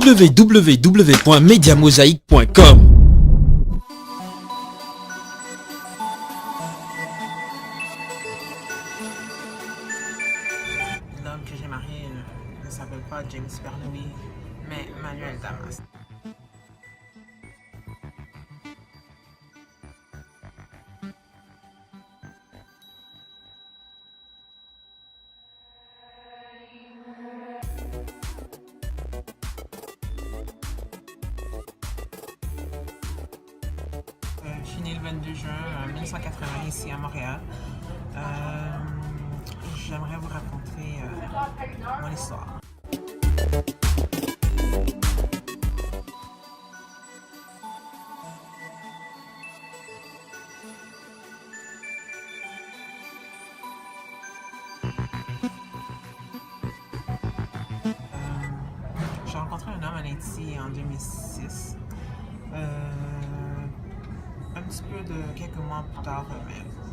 www.mediamosaic.com. L'homme que j'ai marié ne s'appelle pas James Bernoulli, mais Manuel Damas. Je suis née le 22 juin 1980 ici à Montréal. J'aimerais vous raconter mon histoire. J'ai rencontré un homme en Haïti en 2006. Un petit peu de quelques mois plus tard,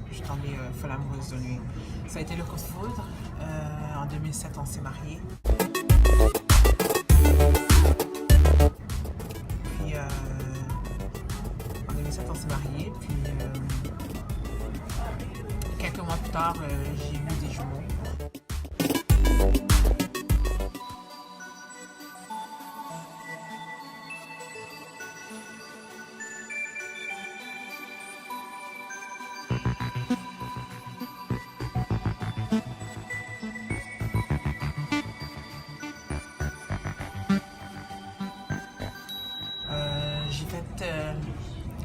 je suis tombée folle amoureuse de lui. Ça a été le coup de foudre. En 2007, on s'est mariés. Puis en 2007, on s'est mariés. Puis quelques mois plus tard, j'ai eu des jumeaux.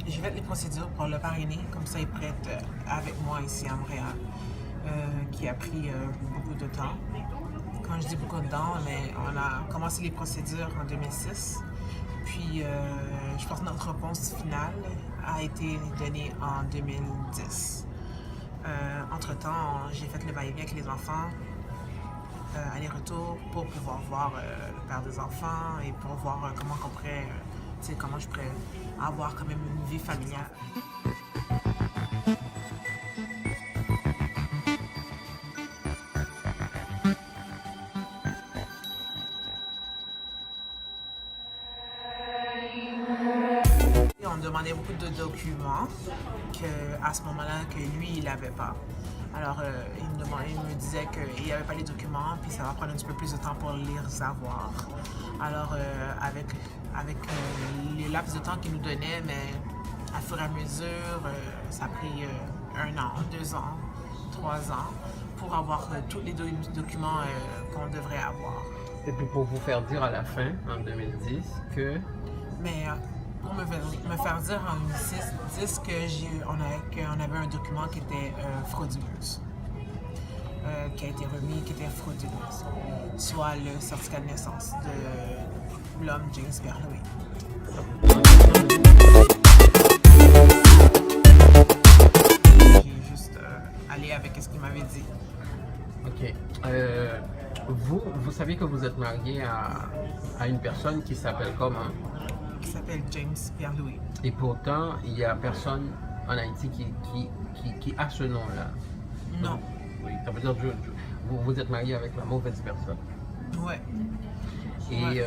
J'ai fait les procédures pour le parrainer, comme ça il pourrait être avec moi ici à Montréal, qui a pris beaucoup de temps. Quand je dis beaucoup de temps, mais on a commencé les procédures en 2006, puis je pense que notre réponse finale a été donnée en 2010. Entre-temps, j'ai fait le va-et-vient avec les enfants, aller-retour, pour pouvoir voir le père des enfants et pour voir comment je pourrais avoir quand même une vie familiale. On me demandait beaucoup de documents à ce moment-là que lui, il n'avait pas. Alors, il me disait qu'il n'y avait pas les documents, puis ça va prendre un petit peu plus de temps pour les avoir. Alors, avec les laps de temps qu'il nous donnait, mais à fur et à mesure, ça a pris 1 an, 2 ans, 3 ans pour avoir tous les documents qu'on devrait avoir. Et puis pour vous faire dire à la fin, en 2010, que... Mais pour me faire dire en 2010 qu'on avait un document qui était frauduleuse, qui a été remis, qui était frauduleuse, soit le certificat de naissance de l'homme James Bernoulli. J'ai juste allé avec ce qu'il m'avait dit. Ok. Vous savez que vous êtes marié à une personne qui s'appelle comment? Qui s'appelle James Bernoulli. Et pourtant, il n'y a personne en Haïti qui a ce nom-là. Non. Oui, ça veut dire que vous êtes marié avec la mauvaise personne. Ouais. Et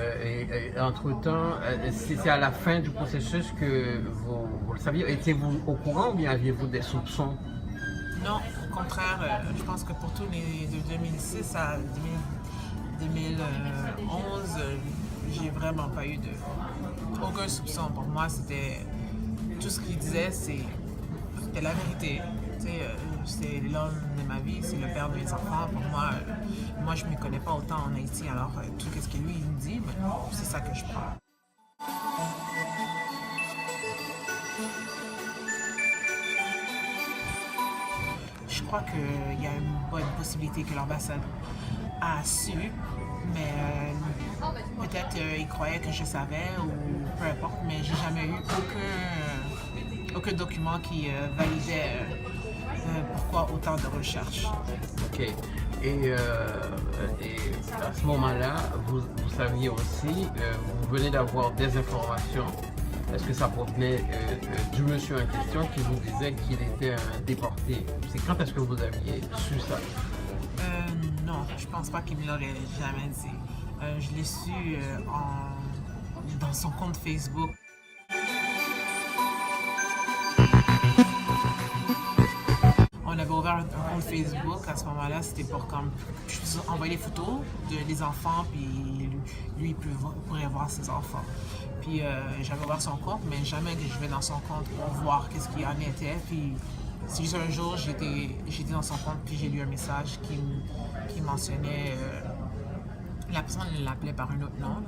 entre-temps, c'est à la fin du processus que vous le saviez. Étiez-vous au courant ou bien aviez-vous des soupçons? Non, au contraire, je pense que pour tous les de 2006 à 2011, j'ai vraiment pas eu aucun soupçon. Pour moi, c'était tout ce qu'il disait, c'était la vérité. C'est l'homme de ma vie, c'est le père de mes enfants. Pour moi, je ne me connais pas autant en Haïti, alors tout ce que lui il me dit, c'est ça que je prends. Je crois qu'il y a une bonne possibilité que l'ambassade a su, mais peut-être il croyait que je savais ou peu importe, mais j'ai jamais eu aucun document qui validait pourquoi autant de recherches. Ok. Et à ce moment-là, vous saviez aussi, vous venez d'avoir des informations. Est-ce que ça provenait du monsieur en question qui vous disait qu'il était déporté? C'est quand est-ce que vous aviez su ça? Non, je pense pas qu'il me l'aurait jamais dit. Je l'ai su dans son compte Facebook. On avait ouvert un compte Facebook à ce moment-là, c'était pour comme envoyer des photos des enfants, puis lui il pourrait voir ses enfants. Puis j'avais ouvert son compte, mais jamais que je vais dans son compte pour voir qu'est-ce qu'il en était. Puis c'est juste un jour, j'étais dans son compte, puis j'ai lu un message qui mentionnait la personne l'appelait par un autre nom.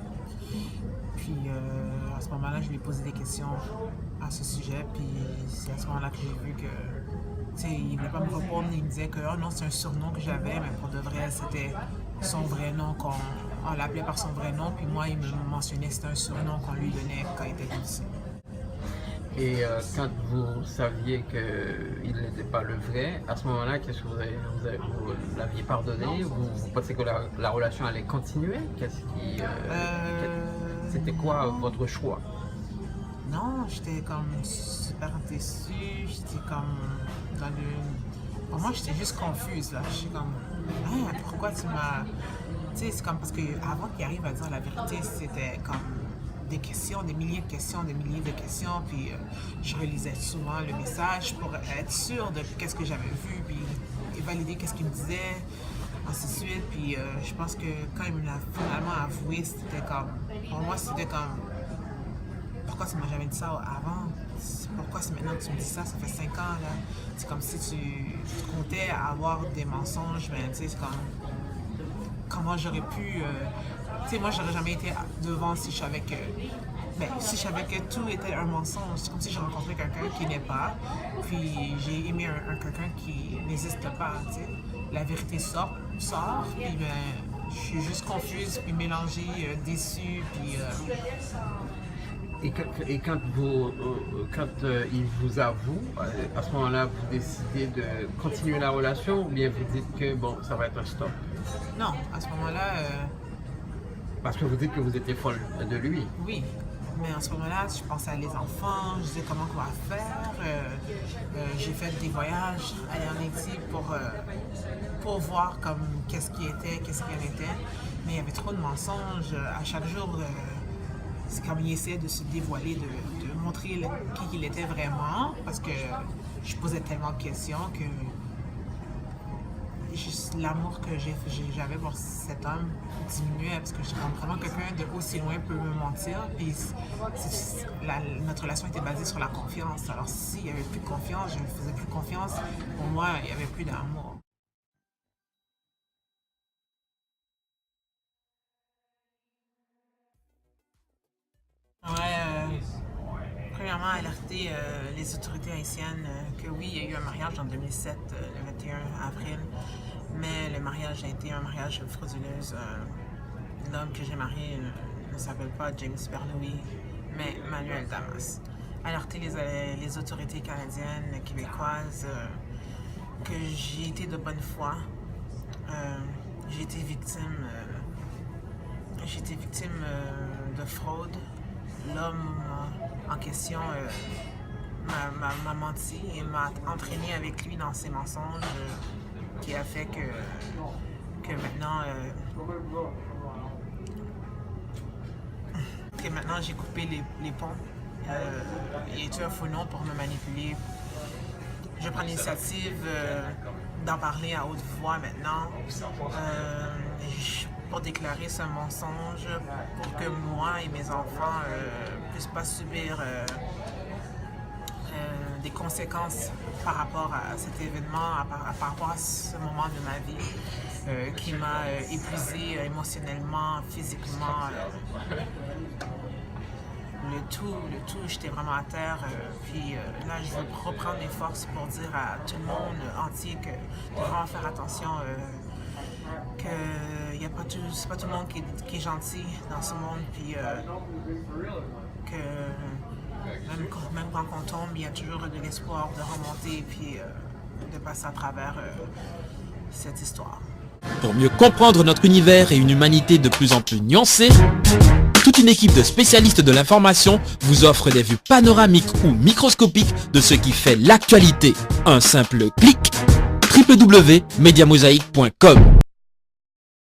Puis à ce moment-là, je lui ai posé des questions à ce sujet, puis c'est à ce moment-là que j'ai vu que il ne voulait pas me répondre, il me disait que oh non, c'est un surnom que j'avais, mais pour de vrai, c'était son vrai nom, on l'appelait par son vrai nom, puis moi, il me mentionnait que c'était un surnom qu'on lui donnait quand il était petit. Et quand vous saviez qu'il n'était pas le vrai, à ce moment-là, qu'est-ce que vous l'aviez pardonné? Vous pensez que la relation allait continuer? C'était quoi votre choix? Non, j'étais comme super déçue, j'étais comme dans le... Pour moi, j'étais juste confuse, là. J'étais comme, hein, pourquoi tu m'as... Tu sais, c'est comme parce qu'avant qu'il arrive à dire la vérité, c'était comme des questions, des milliers de questions, puis je relisais souvent le message pour être sûre de qu'est-ce que j'avais vu, puis valider qu'est-ce qu'il me disait, ainsi de suite. Puis je pense que quand il me l'a finalement avoué, c'était comme... Pour moi, c'était comme... Pourquoi tu m'as jamais dit ça avant? Pourquoi c'est maintenant que tu me dis ça? Ça fait 5 ans, là. C'est comme si tu comptais avoir des mensonges, mais tu sais, c'est comme... Comment j'aurais pu... tu sais, moi, j'aurais jamais été devant si je savais que... Ben, si je savais que tout était un mensonge. C'est comme si j'ai rencontré quelqu'un qui n'est pas, puis j'ai aimé quelqu'un qui n'existe pas, tu sais. La vérité sort, puis ben, je suis juste confuse, puis mélangée, déçue, puis... Et quand il vous avoue, à ce moment-là, vous décidez de continuer la relation ou bien vous dites que bon, ça va être un stop? Non, à ce moment-là... Parce que vous dites que vous étiez folle de lui. Oui, mais en ce moment-là, je pensais à les enfants, je disais comment on va faire. J'ai fait des voyages, aller en Haïti pour voir comme qu'est-ce qu'il en était. Mais il y avait trop de mensonges. À chaque jour... c'est comme il essayait de se dévoiler, de montrer qui il était vraiment, parce que je posais tellement de questions que juste l'amour que j'avais pour cet homme diminuait, parce que vraiment quelqu'un de aussi loin peut me mentir, puis notre relation était basée sur la confiance. Alors s'il n'y avait plus de confiance, je ne faisais plus confiance, pour moi, il n'y avait plus d'amour. Premièrement, alerter les autorités haïtiennes que oui, il y a eu un mariage en 2007, le 21 avril, mais le mariage a été un mariage frauduleuse. L'homme que j'ai marié ne s'appelle pas James Bernoulli, mais Manuel Damas. Alerter les autorités canadiennes, québécoises, que j'ai été de bonne foi. J'ai été victime de fraude. L'homme en question m'a menti et m'a entraîné avec lui dans ses mensonges qui a fait que maintenant j'ai coupé les ponts. Il est un faux nom pour me manipuler. Je prends l'initiative d'en parler à haute voix maintenant. Pour déclarer ce mensonge, pour que moi et mes enfants ne puissent pas subir des conséquences par rapport à cet événement, par rapport à ce moment de ma vie qui m'a épuisée émotionnellement, physiquement. Le tout, j'étais vraiment à terre. Puis là, je veux reprendre mes forces pour dire à tout le monde entier que de vraiment faire attention. Que c'est pas tout le monde qui est gentil dans ce monde, puis que même quand on tombe, il y a toujours de l'espoir de remonter, puis de passer à travers cette histoire. Pour mieux comprendre notre univers et une humanité de plus en plus nuancée, toute une équipe de spécialistes de l'information vous offre des vues panoramiques ou microscopiques de ce qui fait l'actualité. Un simple clic, www.mediamosaïque.com.